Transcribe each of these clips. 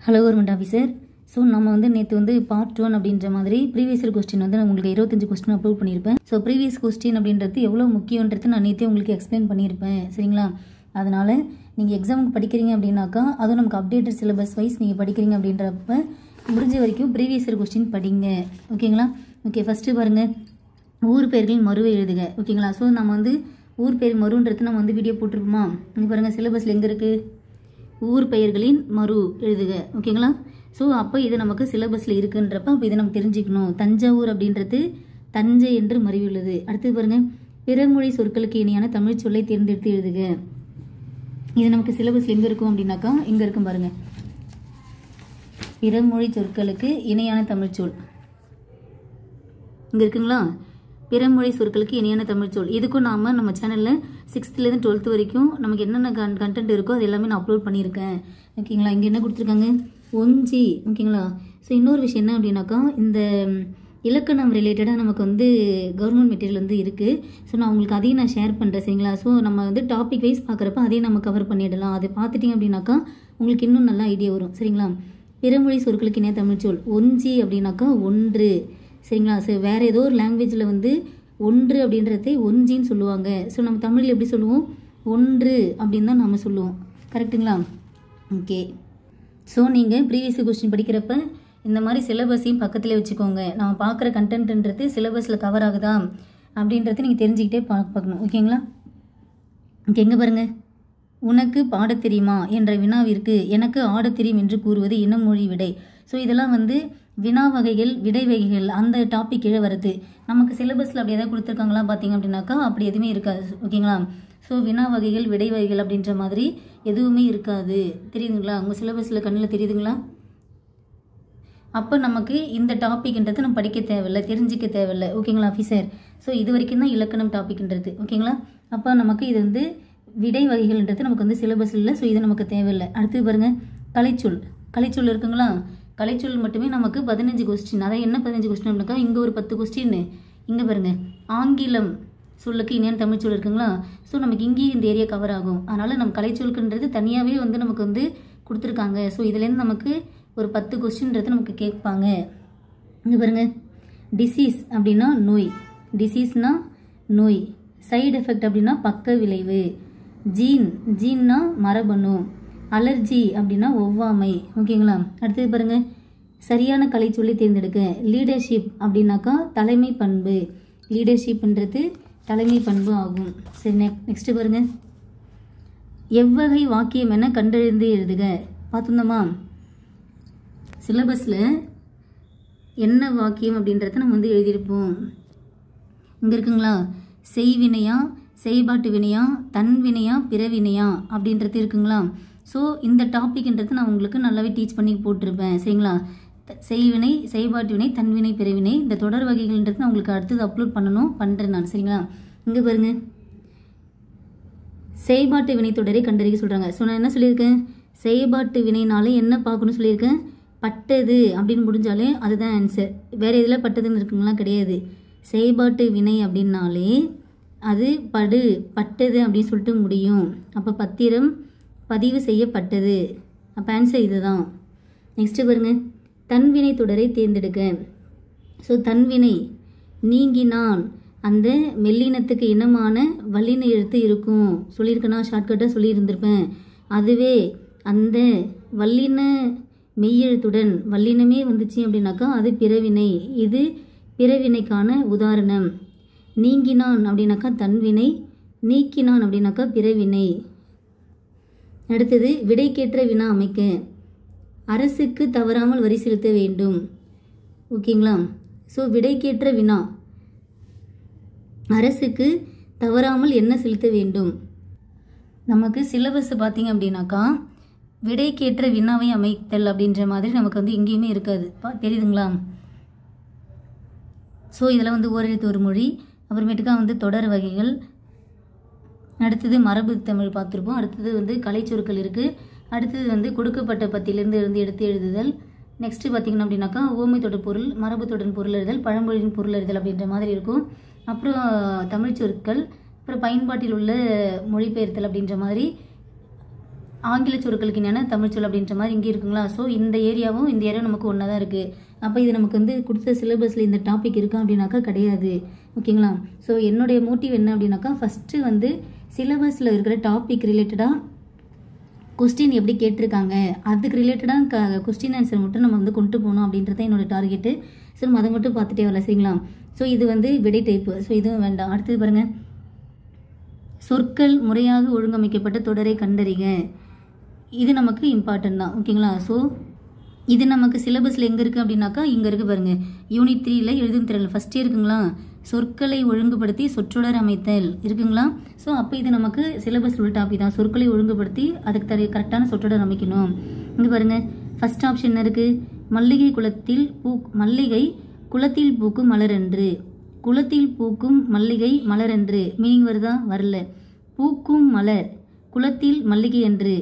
Hello government officer. So நம்ம வந்து நேற்று வந்து பார்ட் 1 அப்படின்ற மாதிரி ப்ரீவியஸ் இயர் கொஸ்டின் வந்து நான் உங்களுக்கு 25 கொஸ்டின் அப்லோட் பண்ணியிருப்பேன். ஸோ ப்ரீவியஸ் கொஸ்டின் அப்படின்றது எவ்வளோ முக்கியன்றது நான் நேற்றே உங்களுக்கு எக்ஸ்பிளைன் பண்ணியிருப்பேன். சரிங்களா? அதனால் நீங்கள் எக்ஸாமுக்கு படிக்கிறீங்க அப்படின்னாக்கா அதுவும் நமக்கு அப்டேட்டட் சிலபஸ் வைஸ் நீங்கள் படிக்கிறீங்க அப்படின்றப்ப முடிஞ்ச வரைக்கும் ப்ரீவியஸ் இயர் கொஸ்டின் படிங்க. ஓகேங்களா? ஓகே, ஃபஸ்ட்டு பாருங்கள், ஊர் பெயர்களின் மறுவை எழுதுக. ஓகேங்களா? ஸோ நம்ம வந்து ஊர் பெயர் மறுன்றது நம்ம வந்து வீடியோ போட்டிருப்போமா? இங்கே பாருங்கள், சிலபஸில் எங்கே இருக்குது? ஊர் பெயர்களின் மறு எழுதுக. ஓகேங்களா? ஸோ அப்போ இது நமக்கு சிலபஸில் இருக்குன்றப்ப அப்போ இதை நம்ம தெரிஞ்சுக்கணும். தஞ்சாவூர் அப்படின்றது தஞ்சை என்று மறுவியுள்ளது. அடுத்து பாருங்கள், பிறமொழி சொற்களுக்கு இணையான தமிழ் சொல்லை தேர்ந்தெடுத்து எழுதுக. இது நமக்கு சிலபஸில் எங்கே இருக்கும் அப்படின்னாக்கா இங்கே இருக்கும் பாருங்கள், பிறமொழி சொற்களுக்கு இணையான தமிழ் சொல் இங்கே இருக்குங்களா? பிறமொழி சொற்களுக்கு இணையான தமிழ் சொல். இதுக்கும் நம்ம சேனலில் 6th-லேருந்து 12th வரைக்கும் நமக்கு என்னென்ன கண்டென்ட் இருக்கோ அது எல்லாமே நான் அப்லோட் பண்ணியிருக்கேன். ஓகேங்களா? இங்கே என்ன கொடுத்துருக்காங்க? ஒஞ்சி. ஓகேங்களா? ஸோ இன்னொரு விஷயம் என்ன அப்படின்னாக்கா, இந்த இலக்கணம் ரிலேட்டடாக நமக்கு வந்து கவர்மெண்ட் மெட்டீரியல் வந்து இருக்குது. ஸோ நான் உங்களுக்கு அதையும் நான் ஷேர் பண்ணுறேன். சரிங்களா? ஸோ நம்ம வந்து டாபிக் வைஸ் பார்க்குறப்ப அதையும் நம்ம கவர் பண்ணிடலாம். அதை பார்த்துட்டிங்க அப்படின்னாக்கா உங்களுக்கு இன்னும் நல்லா ஐடியா வரும். சரிங்களா? பிறமொழி சொற்களுக்கு இணைய தமிழ் சொல் ஒஞ்சி அப்படின்னாக்கா ஒன்று. சரிங்களா? ஸோ வேறு ஏதோ ஒரு லாங்குவேஜில் வந்து ஒன்று அப்படின்றதை ஒஞ்சின்னு சொல்லுவாங்க. ஸோ நம்ம தமிழில் எப்படி சொல்லுவோம்? ஒன்று அப்படின்னு தான் நம்ம சொல்லுவோம். கரெக்டுங்களா? ஓகே. ஸோ நீங்கள் ப்ரீவியஸ் கொஸ்டின் படிக்கிறப்ப இந்த மாதிரி சிலபஸையும் பக்கத்தில் வச்சுக்கோங்க. நம்ம பார்க்குற கண்டென்ட்ன்றது சிலபஸில் கவர் ஆகுதா அப்படின்றத நீங்கள் தெரிஞ்சுக்கிட்டே பார்க்கணும். ஓகேங்களா? ஓகே, எங்கே பாருங்கள், உனக்கு பாடத் தெரியுமா என்ற வினாவிற்கு எனக்கு ஆடத் தெரியும் என்று கூறுவது இனமொழி விடை. ஸோ இதெல்லாம் வந்து வினா வகைகள், விடை வகைகள், அந்த டாபிக் கீழே வருது. நமக்கு சிலபஸில் அப்படி எதாவது கொடுத்துருக்காங்களா பார்த்தீங்க அப்படின்னாக்கா அப்படி எதுவுமே இருக்காது. ஓகேங்களா? ஸோ வினா வகைகள், விடை வகைகள் அப்படின்ற மாதிரி எதுவுமே இருக்காது. தெரியுதுங்களா? உங்கள் சிலபஸில் கண்ணில் தெரியுதுங்களா? அப்போ நமக்கு இந்த டாபிக்ன்றது நம்ம படிக்க தேவையில்லை, தெரிஞ்சிக்க தேவையில்லை. ஓகேங்களா ஆஃபீஸர்? ஸோ இது வரைக்கும் தான் இலக்கணம் டாபிக்ன்றது. ஓகேங்களா? அப்போ நமக்கு இது வந்து விடை வகைகள்ன்றது நமக்கு வந்து சிலபஸ் இல்லை. ஸோ இது நமக்கு தேவையில்லை. அடுத்து பாருங்கள், கலைச்சொல். கலைச்சொல் இருக்குங்களா? கலைச்சொல் மட்டுமே நமக்கு 15 கொஸ்டின். அதான் என்ன 15 கொஸ்டின் அப்படின்னாக்கா இங்கே ஒரு 10 கொஸ்டின். இங்கே பாருங்கள், ஆங்கிலம் சொல்லுக்கு இணையான தமிழ் சொல் இருக்குங்களா? ஸோ நமக்கு இங்கேயும் இந்த ஏரியா கவர் ஆகும். அதனால் நம்ம கலைச்சொல்குன்றது தனியாகவே வந்து நமக்கு வந்து கொடுத்துருக்காங்க. ஸோ இதுலேருந்து நமக்கு ஒரு 10 கொஸ்டின்றது நமக்கு கேட்பாங்க. இங்கே பாருங்கள், டிசீஸ் அப்படின்னா நோய். டிசீஸ்னா நோய். சைடு எஃபெக்ட் அப்படின்னா பக்க விளைவு. ஜீன்னா மரபணு. அலர்ஜி அப்படின்னா ஒவ்வாமை. ஓகேங்களா? அடுத்தது பாருங்கள், சரியான கலை சொல்லி தேர்ந்தெடுக்க. லீடர்ஷிப் அப்படின்னாக்கா தலைமை பண்பு. லீடர்ஷிப்ன்றது தலைமை பண்பு ஆகும். சரி, நெக்ஸ்ட் பாருங்கள், எவ்வகை வாக்கியம் என கண்டறிந்து எழுதுக. பார்த்துருந்தோமா? சிலபஸில் என்ன வாக்கியம் அப்படின்றத நம்ம வந்து எழுதியிருப்போம். இங்கே இருக்குங்களா? செய்வினையா, செய்பாட்டு வினையா, தன்வினையா, பிறவினையா அப்படின்றது இருக்குங்களா? ஸோ இந்த டாபிக்ன்றது நான் உங்களுக்கு நல்லாவே டீச் பண்ணி போட்டிருப்பேன். சரிங்களா? செய்வினை, செய்பாட்டு வினை, தன்வினை, பிறவினை, இந்த தொடர் வகைகள்ன்றது நான் உங்களுக்கு அடுத்தது அப்லோட் பண்ணுறேன் நான். சரிங்களா? இங்கே பாருங்கள், செய்பாட்டு வினை தொடரை கண்டறிய சொல்கிறாங்க. ஸோ நான் என்ன சொல்லியிருக்கேன்? செய்பாட்டு வினைனாலே என்ன பார்க்கணும்னு சொல்லியிருக்கேன்? பட்டது அப்படின்னு முடிஞ்சாலே அதுதான் ஆன்சர். வேறு இதில் பட்டதுன்னு இருக்குங்களா? கிடையாது. செய்பாட்டு வினை அப்படின்னாலே அது பட்டது அப்படின்னு சொல்லிட்டு முடியும். அப்போ பத்திரம் பதிவு செய்யப்பட்டது. அப்போ ஆன்சர் இதுதான். நெக்ஸ்ட்டு பாருங்கள், தன்வினை தொடரை தேர்ந்தெடுக்க. ஸோ தன்வினை நீங்கினான், அந்த மெல்லினத்துக்கு இனமான வல்லின எழுத்து இருக்கும் சொல்லியிருக்கேன்னா, ஷார்ட்கட்டாக சொல்லியிருந்திருப்பேன். அதுவே அந்த வல்லின மெய்யெழுத்துடன் வல்லினமே வந்துச்சு அப்படின்னாக்கா அது பிறவினை. இது பிறவினைக்கான உதாரணம். நீங்கினான் அப்படின்னாக்கா தன்வினை, நீக்கினான் அப்படின்னாக்கா பிறவினை. அடுத்தது, விடைக்கேற்ற வினா அமைக்க. அரசுக்கு தவறாமல் வரி செலுத்த வேண்டும். ஓகேங்களா? ஸோ விடைக்கேற்ற வினா, அரசுக்கு தவறாமல் என்ன செலுத்த வேண்டும். நமக்கு சிலபஸ் பார்த்தீங்க அப்படின்னாக்கா விடைக்கேற்ற வினாவை அமைத்தல் அப்படின்ற மாதிரி நமக்கு வந்து எங்கேயுமே இருக்காது. தெரியுதுங்களா? ஸோ இதில் வந்து ஓரெழுத்து ஒரு மொழி, அப்புறமேட்டுக்கா வந்து தொடர் வகைகள், அடுத்தது மரபு தமிழ் பார்த்துருப்போம். அடுத்தது வந்து கலைச்சொற்கள் இருக்குது. அடுத்தது வந்து கொடுக்கப்பட்ட பத்தியிலிருந்து எடுத்து எழுதுதல். நெக்ஸ்ட்டு பார்த்திங்கன்னா அப்படின்னாக்கா ஓமை தொடர் பொருள், மரபு தொடர் பொருள் எழுதல், பழமொழியின் பொருள் எழுதல் அப்படின்ற மாதிரி இருக்கும். அப்புறம் தமிழ் சொற்கள், அப்புறம் பயன்பாட்டில் உள்ள மொழிபெயர்த்தல் அப்படின்ற மாதிரி ஆங்கில சொற்களுக்கு என்னென்ன தமிழ் சொல் அப்படின்ற மாதிரி இங்கே இருக்குங்களா. ஸோ இந்த ஏரியாவும் இந்த ஏரியாவும் நமக்கு ஒன்றா தான் இருக்குது. அப்போ இது நமக்கு வந்து கொடுத்த சிலபஸில் இந்த டாபிக் இருக்கா அப்படின்னாக்கா கிடையாது. ஓகேங்களா. ஸோ என்னுடைய மோட்டிவ் என்ன அப்படின்னாக்கா ஃபஸ்ட்டு வந்து சிலபஸில் இருக்கிற டாபிக் ரிலேட்டடாக கொஸ்டின் எப்படி கேட்டிருக்காங்க அதுக்கு ரிலேட்டடாக கொஸ்டின் ஆன்சர் மட்டும் நம்ம வந்து கொண்டு போகணும் அப்படின்றத என்னோட டார்கெட்டு. ஸோ நம்ம அதை மட்டும் பார்த்துட்டே வரல. சரிங்களா. ஸோ இது வந்து விடை டைப்பு. ஸோ இதுவும் வேண்டாம். அடுத்தது பாருங்கள், சொற்கள் முறையாக ஒழுங்கமைக்கப்பட்ட தொடரை கண்டறிக. இது நமக்கு இம்பார்ட்டன்ட் தான். ஓகேங்களா. ஸோ இது நமக்கு சிலபஸில் எங்கே இருக்குது அப்படின்னாக்கா இங்கே இருக்குது பாருங்கள். யூனிட் 3ல் எழுதும் திறல் ஃபஸ்ட்டே இருக்குங்களா. சொற்களை ஒழுங்குபடுத்தி சொற்றொடர் அமைத்தல் இருக்குங்களா. ஸோ அப்போ இது நமக்கு சிலபஸில் உள்ள டாபிக் தான். சொற்களை ஒழுங்குபடுத்தி அதுக்கு கரெக்டான சொற்றொடர் அமைக்கணும். இங்கே பாருங்கள், ஃபஸ்ட் ஆப்ஷன் என்ன இருக்குது, மல்லிகை குளத்தில் பூக்கும் மலரன்று. குளத்தில் பூக்கும் மல்லிகை மலரன்று மீனிங் வருதா, வரல. பூக்கும் மலர் குளத்தில் மல்லிகை அன்று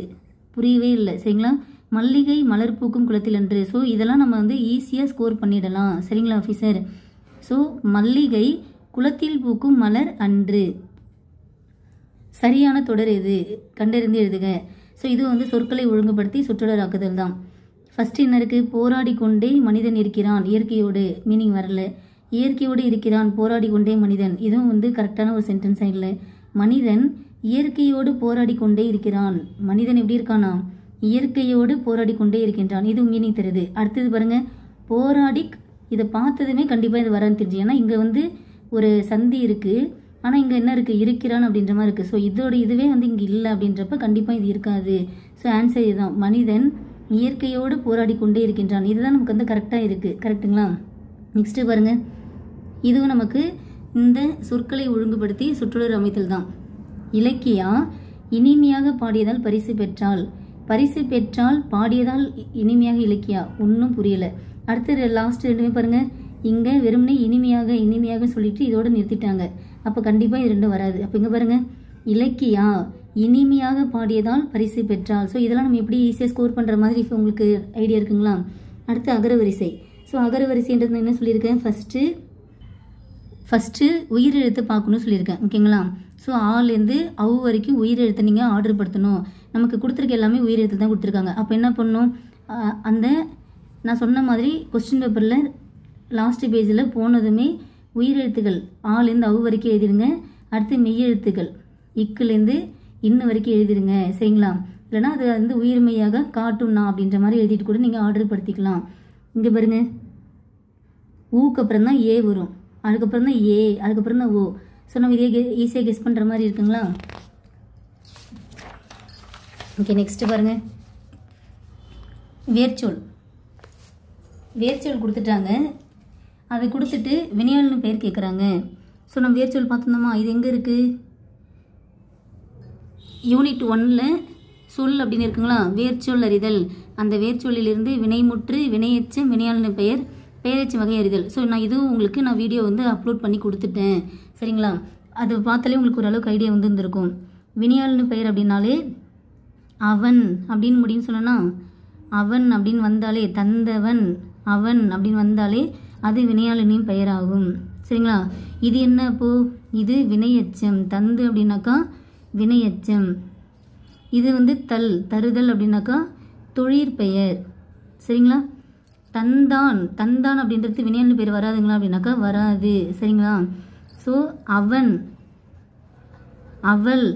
புரியவே இல்லை. சரிங்களா. மல்லிகை மலர் பூக்கும் குளத்தில் அன்று. ஸோ இதெல்லாம் நம்ம வந்து ஈஸியாக ஸ்கோர் பண்ணிடலாம். சரிங்களா ஆஃபீஸர். ஸோ மல்லிகை குளத்தில் பூக்கும் மலர் அன்று சரியான தொடர் எது கண்டறிந்து எழுதுக. ஸோ இது வந்து சொற்களை ஒழுங்குபடுத்தி சொற்றொடர் ஆக்குதல் தான். ஃபஸ்ட்டு என்ன இருக்குது, போராடி கொண்டே மனிதன் இருக்கிறான் இயற்கையோடு மீனிங் வரல. இயற்கையோடு இருக்கிறான் போராடி கொண்டே மனிதன், இதுவும் வந்து கரெக்டான ஒரு சென்டென்ஸாக இல்லை. மனிதன் இயற்கையோடு போராடி கொண்டே இருக்கிறான். மனிதன் எப்படி இருக்கானா, இயற்கையோடு போராடி கொண்டே இருக்கின்றான், இது மீனிங் தருது. அடுத்தது பாருங்கள், போராடி, இதை பார்த்ததுமே கண்டிப்பாக இது வரான்னு தெரிஞ்சு. ஏன்னா இங்கே வந்து ஒரு சந்தி இருக்குது, ஆனால் இங்கே என்ன இருக்குது, இருக்கிறான் அப்படின்ற மாதிரி இருக்குது. ஸோ இதோட இதுவே வந்து இங்கே இல்லை அப்படின்றப்ப கண்டிப்பாக இது இருக்காது. ஸோ ஆன்சர் இதுதான், மனிதன் இயற்கையோடு போராடி கொண்டே இருக்கின்றான். இதுதான் நமக்கு வந்து கரெக்டாக இருக்குது. கரெக்டுங்களா. நெக்ஸ்ட்டு பாருங்கள், இதுவும் நமக்கு இந்த சொற்களை ஒழுங்குபடுத்தி சொற்றொடர் அமைத்தல் தான். இலக்கியா இனிமையாக பாடியதால் பரிசு பெற்றால். பரிசு பெற்றால் பாடியதால் இனிமையாக இலக்கியா, ஒன்றும் புரியலை. அடுத்து லாஸ்ட் ரெண்டுமே பாருங்கள், இங்கே வெறுமனே இனிமையாக சொல்லிட்டு இதோடு நிறுத்திட்டாங்க. அப்போ கண்டிப்பாக இது ரெண்டும் வராது. அப்போ இங்கே பாருங்கள், இலக்கியா இனிமையாக பாடியதால் பரிசு பெற்றால். ஸோ இதெல்லாம் நம்ம எப்படி ஈஸியாக ஸ்கோர் பண்ணுற மாதிரி உங்களுக்கு ஐடியா இருக்குங்களா. அடுத்து அகரவரிசை. ஸோ அகரவரிசைன்றது என்ன சொல்லியிருக்கேன், ஃபஸ்ட்டு உயிரெழுத்து பார்க்கணும்னு சொல்லியிருக்கேன். ஓகேங்களா. ஸோ ஆலேருந்து அவு வரைக்கும் உயிரெழுத்தை நீங்கள் ஆர்டர் படுத்தணும். நமக்கு கொடுத்துருக்க எல்லாமே உயிரெழுத்து தான் கொடுத்துருக்காங்க. அப்போ என்ன பண்ணணும், அந்த நான் சொன்ன மாதிரி கொஸ்டின் பேப்பரில் லாஸ்ட் பேஜில் போனதுமே உயிரெழுத்துக்கள் ஆலேருந்து அவு வரைக்கும் எழுதிடுங்க. அடுத்து மெய்யெழுத்துக்கள் இக்குலேருந்து இன்ன வரைக்கும் எழுதிடுங்க. சரிங்களா. இல்லைனா அது வந்து உயிர்மையாக காட்டும்னா அப்படின்ற மாதிரி எழுதிட்டு கூட நீங்கள் ஆர்டர் படுத்திக்கலாம். இங்கே பாருங்க, ஊக்கு அப்புறம் தான் ஏ வரும், அதுக்கப்புறம் தான் ஏ, அதுக்கப்புறம் தான் ஓ. ஸோ நம்ம இதே ஈஸியாக கெஸ் பண்ணுற மாதிரி இருக்குங்களா. ஓகே, நெக்ஸ்ட்டு பாருங்கள், வேர்ச்சொல் கொடுத்துட்டாங்க. அதை கொடுத்துட்டு வினையாளன்னு பெயர் கேட்குறாங்க. ஸோ நம்ம வேர்ச்சொல் பார்த்தோம்மா, இது எங்கே இருக்குது, யூனிட் 1ல் சொல் அப்படின்னு இருக்குங்களா. வேர்ச்சொல் அறிதல், அந்த வேர்ச்சொல்லிலிருந்து வினைமுற்று, வினையெச்சம், வினையாளன்னு பெயர், பெயரெச்ச வகை அறிதல். ஸோ நான் இதுவும் உங்களுக்கு நான் வீடியோ வந்து அப்லோட் பண்ணி கொடுத்துட்டேன். சரிங்களா. அது பார்த்தாலே உங்களுக்கு ஓரளவுக்கு ஐடியா வந்து இருந்திருக்கும். வினையாளன்னு பெயர் அப்படின்னாலே அவன் அப்படின்னு முடின்னு சொன்னா, அவன் அப்படின்னு வந்தாலே, தந்தவன் அவன் அப்படின்னு வந்தாலே அது வினையாளனின் பெயராகும். சரிங்களா. இது என்ன அப்போது, இது வினையெச்சம். தந்து அப்படின்னாக்கா வினையெச்சம். இது வந்து தருதல் அப்படின்னாக்கா தொழிற்பெயர். சரிங்களா. தந்தான் அப்படின்றது வினையாளன் பேர் வராதுங்களா அப்படின்னாக்கா வராது. சரிங்களா. ஸோ அவன் அவள்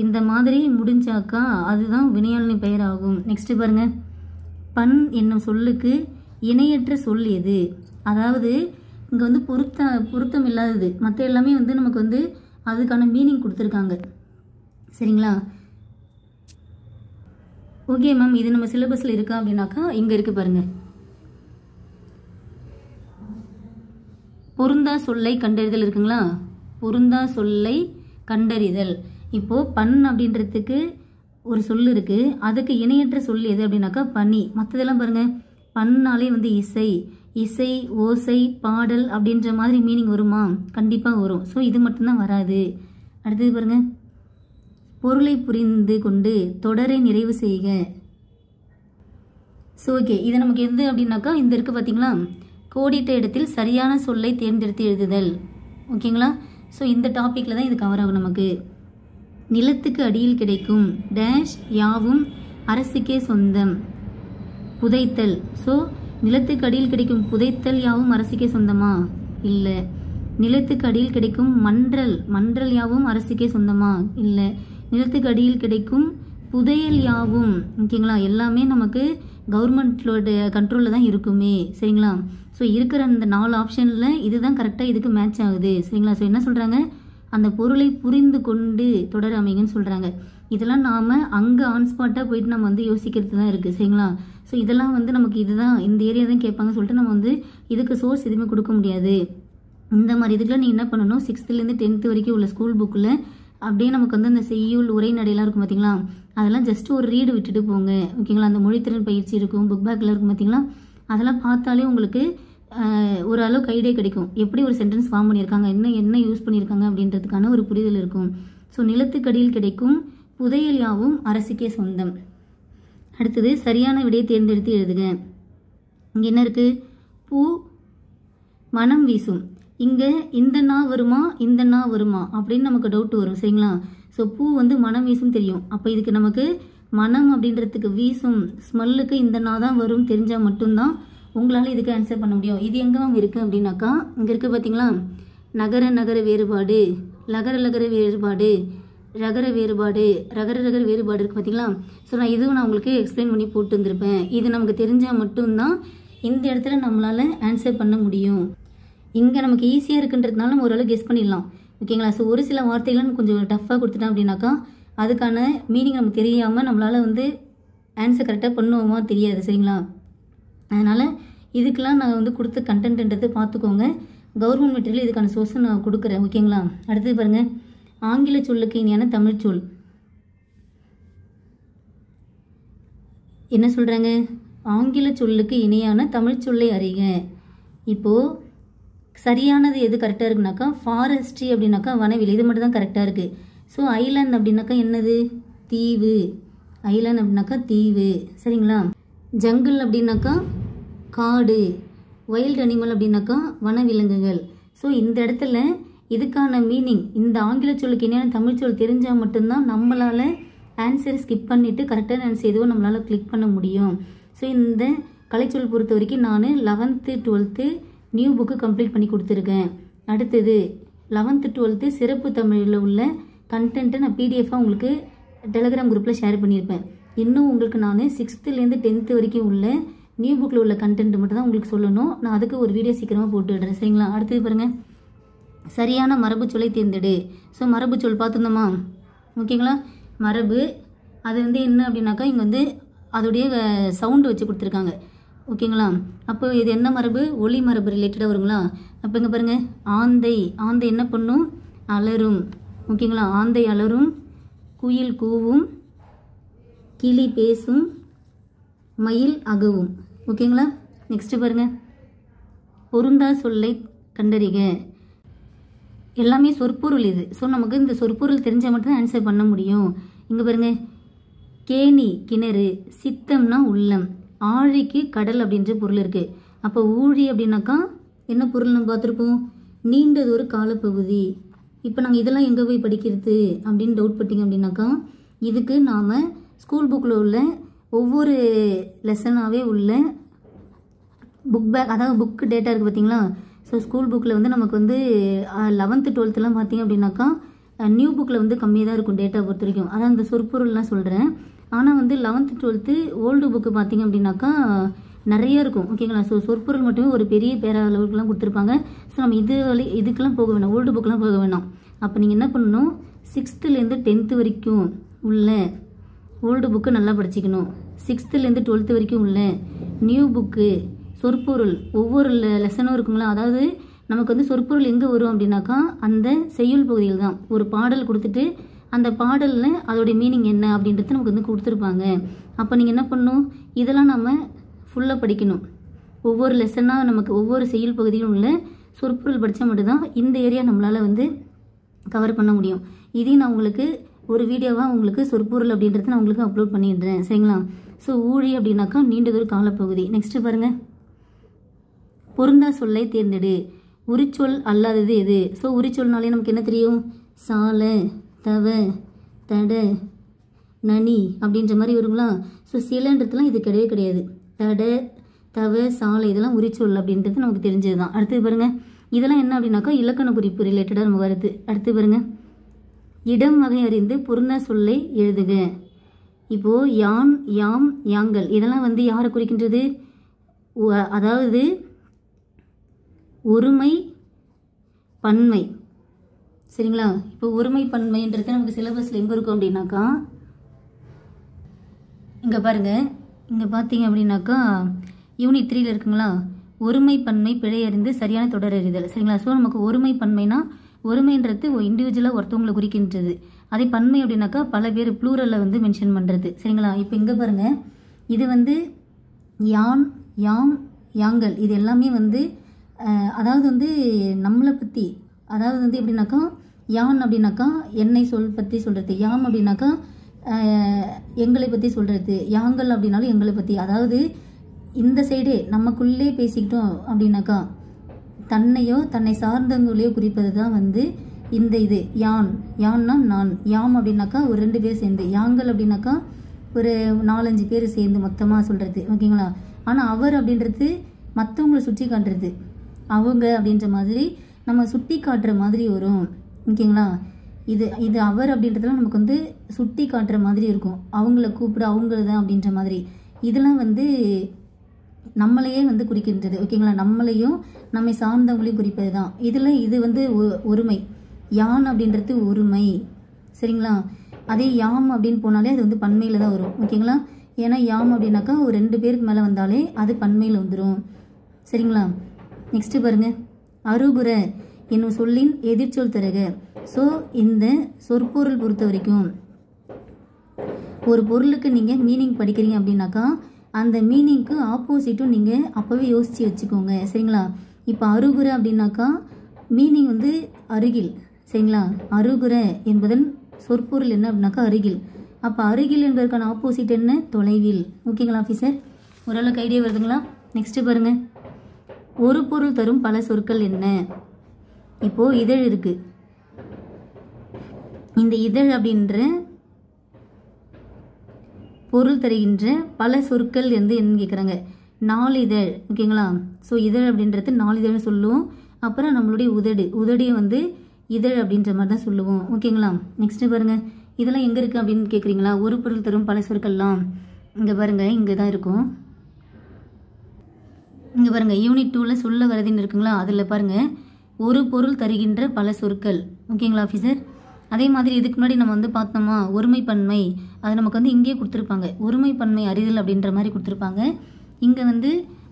இந்த மாதிரி முடிஞ்சாக்கா அதுதான் வினையாளனின் பெயர் ஆகும். நெக்ஸ்ட்டு பாருங்கள், பண் என்னும் சொல்லுக்கு இணையற்ற சொல் எது. அதாவது இங்கே வந்து பொருத்தம் இல்லாதது, மற்ற எல்லாமே வந்து நமக்கு வந்து அதுக்கான மீனிங் கொடுத்துருக்காங்க. சரிங்களா. ஓகே மேம், இது நம்ம சிலபஸில் இருக்கா அப்படின்னாக்கா இங்கே இருக்குது பாருங்கள், பொருந்தா சொல்லை கண்டறிதல் இருக்குங்களா. பொருந்தா சொல்லை கண்டறிதல். இப்போது பண் அப்படின்றதுக்கு ஒரு சொல் இருக்குது, அதுக்கு இணையற்ற சொல் எது அப்படின்னாக்கா பனி. மற்றதெல்லாம் பாருங்கள், பண்ணாலே வந்து இசை ஓசை பாடல் அப்படின்ற மாதிரி மீனிங் வருமா, கண்டிப்பாக வரும். ஸோ இது மட்டும்தான் வராது. அடுத்தது பாருங்கள், பொருளை புரிந்து கொண்டு தொடரை நிறைவு செய்க. ஸோ ஓகே, இது நமக்கு எது அப்படின்னாக்கா இந்த இருக்குது பார்த்தீங்களா, கோடிட்ட இடத்தில் சரியான சொல்லை தேர்ந்தெடுத்து எழுதுதல். ஓகேங்களா. ஸோ இந்த டாப்பிக்கில் தான் இது கவர் ஆகும் நமக்கு. நிலத்துக்கு அடியில் கிடைக்கும் டேஷ் யாவும் அரசுக்கே சொந்தம். புதைத்தல். ஸோ நிலத்துக்கு அடியில் கிடைக்கும் புதைத்தல் யாவும் அரசுக்கே சொந்தமா? இல்லை. நிலத்துக்கு அடியில் கிடைக்கும் மன்றல் யாவும் அரசுக்கே சொந்தமா? இல்லை. நிலத்துக்கு அடியில் கிடைக்கும் புதையல் யாவும், ஓகேங்களா, எல்லாமே நமக்கு கவர்மெண்ட்டோட கண்ட்ரோலில் தான் இருக்குமே, சரிங்களா. ஸோ இருக்கிற அந்த 4 ஆப்ஷனில் இதுதான் கரெக்டாக இதுக்கு மேட்ச் ஆகுது, சரிங்களா. ஸோ என்ன சொல்கிறாங்க, அந்த பொருளை புரிந்து கொண்டு தொடர் அமைங்கன்னு சொல்கிறாங்க. இதெல்லாம் நாம் அங்கே ஆன்ஸ்பாட்டாக போயிட்டு நம்ம வந்து யோசிக்கிறது தான் இருக்குது, சரிங்களா. ஸோ இதெல்லாம் வந்து நமக்கு இதுதான் இந்த ஏரியா தான் கேட்பாங்கன்னு சொல்லிட்டு நம்ம வந்து இதுக்கு சோர்ஸ் எதுவுமே கொடுக்க முடியாது. இந்த மாதிரி இதுக்கெலாம் நீ என்ன பண்ணணும், 6th-லேருந்து 10th வரைக்கும் உள்ள ஸ்கூல் புக்கில் அப்படியே நமக்கு வந்து அந்த செய்யுள் உரைநடையெல்லாம் இருக்கும் பார்த்தீங்களா, அதெல்லாம் ஜஸ்ட் ஒரு ரீடு விட்டுட்டு போங்க, ஓகேங்களா. அந்த மொழித்திறன் பயிற்சி இருக்கும், புக் பேக்கில் இருக்கும் பார்த்தீங்களா, அதெல்லாம் பார்த்தாலே உங்களுக்கு ஒரு அளவுக்கு ஐடியா கிடைக்கும். எப்படி ஒரு சென்டென்ஸ் ஃபார்ம் பண்ணியிருக்காங்க, என்ன யூஸ் பண்ணியிருக்காங்க அப்படின்றதுக்கான ஒரு புரிதல் இருக்கும். ஸோ நிலத்துக்கடியில் கிடைக்கும் புதையல் யாவும் அரசுக்கே சொந்தம். அடுத்தது சரியான விடையை தேர்ந்தெடுத்து எழுதுக. இங்கே என்ன இருக்குது, பூ மனம் வீசும். இங்கே இந்த நா வருமா இந்த நா வருமா அப்படின்னு நமக்கு டவுட் வரும், சரிங்களா. ஸோ பூ வந்து மனம் வீசும் தெரியும். அப்போ இதுக்கு நமக்கு மனம் அப்படின்றதுக்கு வீசும் ஸ்மெல்லுக்கு இந்த நா தான் வரும் தெரிஞ்சால் மட்டும்தான் உங்களால் இதுக்கு ஆன்சர் பண்ண முடியும். இது எங்கே இருக்குது அப்படின்னாக்கா இங்கே இருக்குது பார்த்தீங்களா, நகர வேறுபாடு, லகர வேறுபாடு, ரகர வேறுபாடு, ரகர வேறுபாடு இருக்குது பார்த்தீங்களா. ஸோ நான் உங்களுக்கு எக்ஸ்பிளைன் பண்ணி போட்டு வந்திருப்பேன். இது நமக்கு தெரிஞ்சால் மட்டும்தான் இந்த இடத்துல நம்மளால் ஆன்சர் பண்ண முடியும். இங்கே நமக்கு ஈஸியாக இருக்குன்றதுனால நம்ம ஓரளவு கெஸ் பண்ணிடலாம், ஓகேங்களா. ஸோ ஒரு சில வார்த்தைகளும் கொஞ்சம் டஃப்பாக கொடுத்துட்டேன் அப்படின்னாக்கா அதுக்கான மீனிங் நமக்கு தெரியாமல் நம்மளால் வந்து ஆன்சர் கரெக்டாக பண்ணுவோமா தெரியாது, சரிங்களா. அதனால் இதுக்கெலாம் நான் வந்து கொடுத்த கண்டென்ட்ன்றது பார்த்துக்கோங்க. கவர்மெண்ட் மெட்டீரியல் இதுக்கான சோர்ஸை நான் கொடுக்குறேன், ஓகேங்களா. அடுத்தது பாருங்கள், ஆங்கில சொல்லுக்கு இனியான தமிழ்ச்சொல் என்ன சொல்கிறாங்க, ஆங்கில சொல்லுக்கு இணையான தமிழ்ச்சொல்லை அறிக. இப்போது சரியானது எது கரெக்டாக இருக்குனாக்கா ஃபாரஸ்ட்ரி அப்படின்னாக்கா வனவில், இது மட்டும் தான் கரெக்டாக இருக்குது. ஸோ ஐலாண்ட் அப்படின்னாக்கா என்னது, தீவு, ஐலாண்ட் அப்படின்னாக்கா தீவு, சரிங்களா. ஜங்கிள் அப்படின்னாக்கா காடு, வைல்டு அனிமல் அப்படின்னாக்கா வனவிலங்குகள். ஸோ இந்த இடத்துல இதுக்கான மீனிங் இந்த ஆங்கில சொல்லுக்கு இணையான தமிழ்ச்சொல் தெரிஞ்சால் மட்டும்தான் நம்மளால் ஆன்சரை ஸ்கிப் பண்ணிவிட்டு கரெக்டான ஆன்சர் எதுவும் நம்மளால் கிளிக் பண்ண முடியும். ஸோ இந்த கலைச்சொல் பொறுத்த வரைக்கும் நான் 11th 12th new book complete பண்ணி கொடுத்துருக்கேன். அடுத்தது 11th 12th சிறப்பு தமிழில் உள்ள கண்டென்ட்டை நான் பிடிஎஃபாக உங்களுக்கு டெலகிராம் குரூப்பில் ஷேர் பண்ணியிருப்பேன். இன்னும் உங்களுக்கு நான் 6th-லேருந்து 10th வரைக்கும் உள்ள நியூ புக்கில் உள்ள கண்டென்ட் மட்டும் தான் உங்களுக்கு சொல்லணும். நான் அதுக்கு ஒரு வீடியோ சீக்கிரமாக போட்டு விடுறேன், சரிங்களா. அடுத்தது பாருங்கள், சரியான மரபு சொல்லை தேர்ந்தெடு. ஸோ மரபு சொல் பார்த்துருந்தோமா, ஓகேங்களா. மரபு அது வந்து என்ன அப்படின்னாக்கா இங்கே வந்து அதோடைய சவுண்டு வச்சு கொடுத்துருக்காங்க, ஓகேங்களா. அப்போ இது என்ன மரபு, ஒளி மரபு ரிலேட்டடாக வருங்களா. அப்போ இங்கே பாருங்கள், ஆந்தை என்ன பண்ணும், அலரும், ஓகேங்களா. ஆந்தை அலரும், குயில் கூவும், கிளி பேசும், மயில் அகவும், ஓகேங்களா. நெக்ஸ்ட்டு பாருங்கள், பொருந்தா சொல்லை கண்டறிக. எல்லாமே சொற்பொருள் இது. ஸோ நமக்கு இந்த சொற்பொருள் தெரிஞ்சால் மட்டும்தான் ஆன்சர் பண்ண முடியும். இங்கே பாருங்கள், கேணி கிணறு, சித்தம்னா உள்ளம், ஆழிக்கு கடல் அப்படின்ற பொருள் இருக்குது. அப்போ ஊழி அப்படின்னாக்கா என்ன பொருள் நம்ம பார்த்துருப்போம், நீண்டது ஒரு காலப்பகுதி. இப்போ நாங்கள் இதெல்லாம் எங்கே போய் படிக்கிறது அப்படின்னு டவுட் பட்டிங்க அப்படின்னாக்கா இதுக்கு நாம் ஸ்கூல் புக்கில் உள்ள ஒவ்வொரு லெசனாகவே உள்ள புக் பேக், அதாவது புக்கு டேட்டா இருக்குது பார்த்தீங்களா. ஸோ ஸ்கூல் புக்கில் வந்து நமக்கு வந்து 11th 12thலாம் பார்த்திங்க அப்படின்னாக்கா நியூ புக்கில் வந்து கம்மியாக தான் இருக்கும் டேட்டா பொறுத்த வரைக்கும். அதான் இந்த சொற்பொருள்லாம் சொல்கிறேன். ஆனால் வந்து 11th 12th ஓல்டு புக்கு பார்த்திங்க அப்படின்னாக்கா நிறைய இருக்கும், ஓகேங்களா. ஸோ சொற்பொருள் மட்டுமே ஒரு பெரிய பேரா அளவுக்குலாம் கொடுத்துருப்பாங்க. ஸோ நம்ம இதுக்கெல்லாம் போக வேணாம், ஓல்டு புக்கெலாம் போக வேணாம். அப்போ நீங்கள் என்ன பண்ணணும், 6th-லேருந்து 10th வரைக்கும் உள்ள ஓல்டு புக்கு நல்லா படிச்சிக்கணும். 6th-லேருந்து 12th வரைக்கும் உள்ள நியூ புக்கு சொற்பொருள் ஒவ்வொரு லெசனும் இருக்குங்களா. அதாவது நமக்கு வந்து சொற்பொருள் எங்கே வரும் அப்படின்னாக்கா அந்த செய்யுள் பகுதியில் தான் ஒரு பாடல் கொடுத்துட்டு அந்த பாடலில் அதோடைய மீனிங் என்ன அப்படின்றது நமக்கு வந்து கொடுத்துருப்பாங்க. அப்போ நீங்கள் என்ன பண்ணணும், இதெல்லாம் நம்ம ஃபுல்லாக படிக்கணும். ஒவ்வொரு லெசனாக நமக்கு ஒவ்வொரு செய்யுள் பகுதியிலும் உள்ள சொற்பொருள் படித்தா மட்டும்தான் இந்த ஏரியா நம்மளால் வந்து கவர் பண்ண முடியும். இதையும் நான் உங்களுக்கு ஒரு வீடியோவாக உங்களுக்கு சொற்பொருள் அப்படின்றது நான் உங்களுக்கு அப்லோட் பண்ணிடுறேன், சரிங்களா. ஸோ ஊழி அப்படின்னாக்கா நீண்டதொரு காலப்பகுதி. நெக்ஸ்ட்டு பாருங்கள், பொருந்தா சொல்லை தேர்ந்தெடு. உரிச்சொல் அல்லாதது எது. ஸோ உரிச்சொல்னாலே நமக்கு என்ன தெரியும், சால, தவ, தட நனி அப்படின்ற மாதிரி வருங்களா. ஸோ சிலன்றதுலாம் இது கிடையவே கிடையாது. தட தவ சாலை இதெல்லாம் உரிச்சொல் அப்படின்றது நமக்கு தெரிஞ்சது தான். அடுத்து பாருங்கள், இதெல்லாம் என்ன அப்படின்னாக்கா இலக்கண குறிப்பு ரிலேட்டடாக நம்ம வருது. அடுத்து பாருங்கள், இடம் வகை அறிந்து பொருந்த சொல்லை எழுதுக. இப்போது யான் யாம் யாங்கள் இதெல்லாம் வந்து யாரை குறிக்கின்றது? அதாவது ஒருமை பன்மை. சரிங்களா. இப்போ ஒருமை பன்மைன்றது நமக்கு சிலபஸில் எங்கே இருக்கும் அப்படின்னாக்கா, இங்கே பாருங்கள், இங்கே பார்த்தீங்க அப்படின்னாக்கா யூனிட் 3ல் இருக்குங்களா, ஒருமை பன்மை பிழை அறிந்து சரியான தொடர் அறிதல். சரிங்களா. ஸோ நமக்கு ஒருமை பன்மைனா ஒருமைன்றது இண்டிவிஜுவலாக ஒருத்தவங்களை குறிக்கின்றது. அதே பன்மை அப்படின்னாக்கா பல பேர் ப்ளூரலில் வந்து மென்ஷன் பண்ணுறது. சரிங்களா. இப்போ இங்கே பாருங்கள், இது வந்து யான் யாம் யாங்கள் இது எல்லாமே வந்து அதாவது வந்து நம்மளை பற்றி, அதாவது வந்து எப்படின்னாக்கா யான் அப்படின்னாக்கா என்னை பற்றி சொல்கிறது, யாம் அப்படின்னாக்கா எங்களை பற்றி சொல்கிறது, யாங்கள் அப்படின்னாலும் எங்களை பற்றி. அதாவது இந்த சைடே நமக்குள்ளே பேசிக்கிட்டோம் அப்படின்னாக்கா தன்னையோ தன்னை சார்ந்தவங்களையோ குறிப்பது தான் வந்து இந்த இது யான். யான்னா நான், யாம் அப்படின்னாக்கா ஒரு 2 பேர் சேர்ந்து, யாங்கள் அப்படின்னாக்கா ஒரு 4-5 பேர் சேர்ந்து மொத்தமாக சொல்கிறது. ஓகேங்களா. ஆனால் அவர் அப்படின்றது மற்றவங்களை சுற்றி காட்டுறது, அவங்க அப்படின்ற மாதிரி நம்ம சுட்டி காட்டுற மாதிரி வரும். ஓகேங்களா. இது அவர் அப்படின்றதுலாம் நமக்கு வந்து சுட்டி காட்டுற மாதிரி இருக்கும், அவங்கள கூப்பிட அவங்களதான் அப்படின்ற மாதிரி. இதெல்லாம் வந்து நம்மளையே வந்து குறிக்கின்றது. ஓகேங்களா. நம்மளையும் நம்மை சார்ந்தவங்களையும் குறிப்பது தான். இதில் இது வந்து ஒருமை. யான் அப்படின்றது ஒருமை. சரிங்களா. அதே யாம் அப்படின்னு போனாலே அது வந்து பன்மையில் தான் வரும். ஓகேங்களா. ஏன்னா யாம் அப்படின்னாக்கா ஒரு 2 பேருக்கு மேலே வந்தாலே அது பன்மையில் வந்துடும். சரிங்களா. நெக்ஸ்ட்டு பாருங்கள், அருகுற என்னும் சொல்லின் எதிர்ச்சொல் தருக. ஸோ இந்த சொற்பொருள் பொறுத்த வரைக்கும் ஒரு பொருளுக்கு நீங்கள் மீனிங் படிக்கிறீங்க அப்படின்னாக்கா அந்த மீனிங்க்கு ஆப்போசிட்டும் நீங்கள் அப்போவே யோசித்து வச்சுக்கோங்க. சரிங்களா. இப்போ அருகுற அப்படின்னாக்கா மீனிங் வந்து அருகில். சரிங்களா. அருகுற என்பதன் சொற்பொருள் என்ன அப்படின்னாக்கா அருகில். அப்போ அருகில் என்பதற்கான ஆப்போசிட் என்ன? தொலைவில். ஓகேங்களா ஆஃபீஸர், ஓரளவுக்கு ஐடியா வருதுங்களா. நெக்ஸ்ட்டு பாருங்கள், ஒரு பொருள் தரும் பல சொற்கள் என்ன? இப்போது இதழ் இருக்குது. இந்த இதழ் அப்படின்ற பொருள் தருகின்ற பல சொற்கள் வந்து என்னன்னு கேட்குறாங்க. 4 இதழ். ஓகேங்களா. ஸோ இதழ் அப்படின்றது 4 இதழ்னு சொல்லுவோம். அப்புறம் நம்மளுடைய உதடியை வந்து இதழ் அப்படின்ற மாதிரி தான் சொல்லுவோம். ஓகேங்களா. நெக்ஸ்ட்டு பாருங்கள், இதெல்லாம் எங்கே இருக்குது அப்படின்னு கேட்குறீங்களா. ஒரு பொருள் தரும் பல சொற்கள்லாம் இங்கே பாருங்கள், இங்கே தான் இருக்கும். இங்கே பாருங்கள், யூனிட் 2ல் சொல்ல வரதுன்னு இருக்குங்களா, அதில் பாருங்கள் ஒரு பொருள் தருகின்ற பல சொற்கள். ஓகேங்களா ஆஃபீஸர். அதே மாதிரி இதுக்கு முன்னாடி நம்ம வந்து பார்த்தோமா ஒருமைப்பன்மை, அது நமக்கு வந்து இங்கேயே கொடுத்துருப்பாங்க. ஒருமைப்பன்மை அறிதல் அப்படின்ற மாதிரி கொடுத்துருப்பாங்க. இங்கே வந்து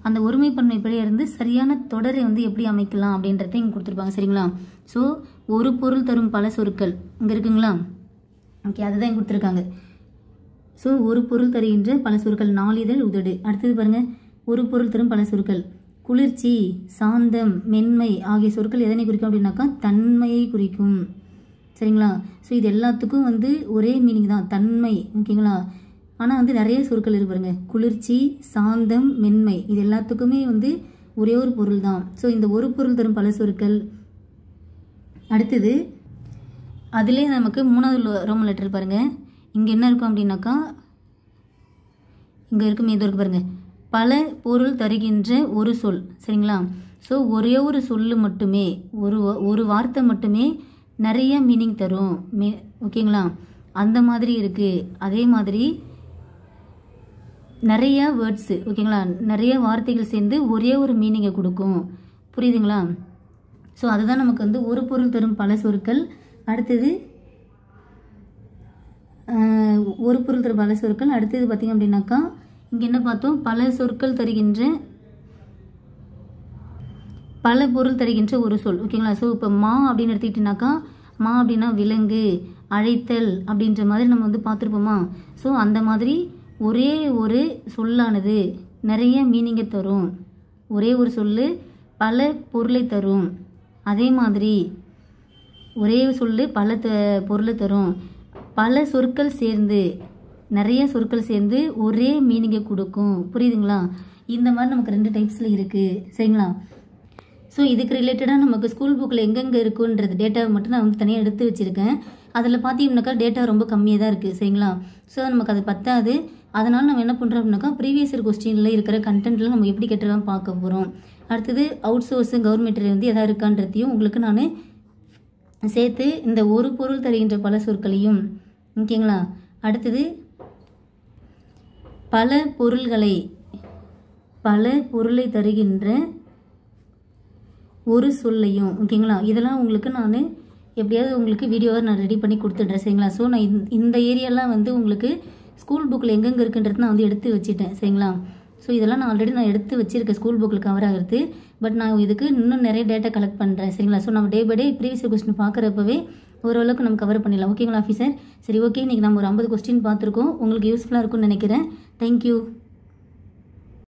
அந்த ஒருமைப்பன்மை பிழையை இருந்து சரியான தொடரை வந்து எப்படி அமைக்கலாம் அப்படின்றத இங்கே கொடுத்துருப்பாங்க. சரிங்களா. ஸோ ஒரு பொருள் தரும் பல சொற்கள் இங்கே இருக்குங்களா. ஓகே, அதுதான் இங்கே கொடுத்துருக்காங்க. ஸோ ஒரு பொருள் தருகின்ற பல சொற்கள் 4 இதழ் உதடு. அடுத்தது பாருங்கள், ஒரு பொருள் தரும் பல சொற்கள் குளிர்ச்சி, சாந்தம், மென்மை ஆகிய சொற்கள் எதனை குறிக்கும் அப்படின்னாக்கா தன்மையை குறிக்கும். சரிங்களா. ஸோ இது எல்லாத்துக்கும் வந்து ஒரே மீனிங் தான், தன்மை. ஓகேங்களா. ஆனால் வந்து நிறைய சொற்கள் இருக்கு பாருங்க, குளிர்ச்சி, சாந்தம், மென்மை, இது எல்லாத்துக்குமே வந்து ஒரே ஒரு பொருள் தான். ஸோ இந்த ஒரு பொருள் தரும் பல சொற்கள். அடுத்தது அதிலே நமக்கு 3வது ரோமன் லெட்டர் பாருங்கள், இங்கே என்ன இருக்கும் அப்படின்னாக்கா இங்கே இருக்கும் ஏதோ இருக்கு பாருங்கள், பல பொருள் தருகின்ற ஒரு சொல். சரிங்களா. ஸோ ஒரே ஒரு சொல் மட்டுமே, ஒரு வார்த்தை மட்டுமே நிறைய மீனிங் தரும். ஓகேங்களா. அந்த மாதிரி இருக்குது. அதே மாதிரி நிறைய வேர்ட்ஸு, ஓகேங்களா, நிறைய வார்த்தைகள் சேர்ந்து ஒரே ஒரு மீனிங்கை கொடுக்கும். புரியுதுங்களா. ஸோ அதுதான் நமக்கு வந்து ஒரு பொருள் தரும் பல சொற்கள். அடுத்தது ஒரு பொருள் தரும் பல சொற்கள். அடுத்தது பார்த்திங்க அப்படின்னாக்கா இங்கே என்ன பார்த்தோம், பல சொற்கள் தருகின்ற பல பொருள் தருகின்ற ஒரு சொல். ஓகேங்களா. ஸோ இப்போ மா அப்படின்னு எடுத்துக்கிட்டீங்கன்னாக்கா, மா அப்படின்னா விலங்கு, அழைத்தல் அப்படின்ற மாதிரி நம்ம வந்து பார்த்துருப்போமா. ஸோ அந்த மாதிரி ஒரே ஒரு சொல்லானது நிறைய மீனிங்கை தரும். ஒரே ஒரு சொல்லு பல பொருளை தரும். அதே மாதிரி ஒரே சொல்லு பல பொருளை தரும். பல சொற்கள் சேர்ந்து, நிறைய சொற்கள் சேர்ந்து ஒரே மீனிங்கை கொடுக்கும். புரியுதுங்களா. இந்த மாதிரி நமக்கு 2 டைப்ஸில் இருக்குது. சரிங்களா. ஸோ இதுக்கு ரிலேட்டடாக நமக்கு ஸ்கூல் புக்கில் எங்கெங்கே இருக்குன்றது டேட்டாவை மட்டும் நான் வந்து தனியாக எடுத்து வச்சுருக்கேன். அதில் பார்த்தீங்கன்னாக்கா டேட்டா ரொம்ப கம்மியாக தான் இருக்குது சரிங்களா. ஸோ நமக்கு அது பத்தாது. அதனால் நம்ம என்ன பண்ணுறோம் அப்படின்னாக்கா ப்ரீவியஸ் இயர் கொஸ்டினில் இருக்கிற கண்டென்ட்டில் நம்ம எப்படி கேட்டுருக்கான்னு பார்க்க போகிறோம். அடுத்தது அவுட் சோர்ஸு கவர்மெண்ட்டில் வந்து எதாவது இருக்கான்றதையும் உங்களுக்கு நான் சேர்த்து இந்த ஒரு பொருள் தருகின்ற பல சொற்களையும் ஓகேங்களா. அடுத்தது பல பொருளை தருகின்ற ஒரு சொல்லையும் ஓகேங்களா. இதெல்லாம் உங்களுக்கு நான் எப்படியாவது உங்களுக்கு வீடியோவை நான் ரெடி பண்ணி கொடுத்துட்றேன் சரிங்களா. ஸோ நான் இந்த ஏரியாலாம் வந்து உங்களுக்கு ஸ்கூல் புக்கில் எங்கெங்கே இருக்குன்றது நான் வந்து எடுத்து வச்சுட்டேன் சரிங்களா. ஸோ இதெல்லாம் நான் ஆல்ரெடி எடுத்து வச்சுருக்கேன் ஸ்கூல் புக்கில் கவர் ஆகிறது. பட் நான் இதுக்கு இன்னும் நிறைய டேட்டா கலெக்ட் பண்ணுறேன் சரிங்களா. ஸோ நம்ம day by day previous question பார்க்குறப்பவே ஓரளவுக்கு நம்ம கவர் பண்ணிடலாம் ஓகேங்களா ஆஃபீஸர். சரி ஓகே, இன்றைக்கி நம்ம ஒரு 50 கொஸ்டின் பார்த்துருக்கோம். உங்களுக்கு யூஸ்ஃபுல்லாக இருக்கும்னு நினைக்கிறேன். தேங்க்யூ.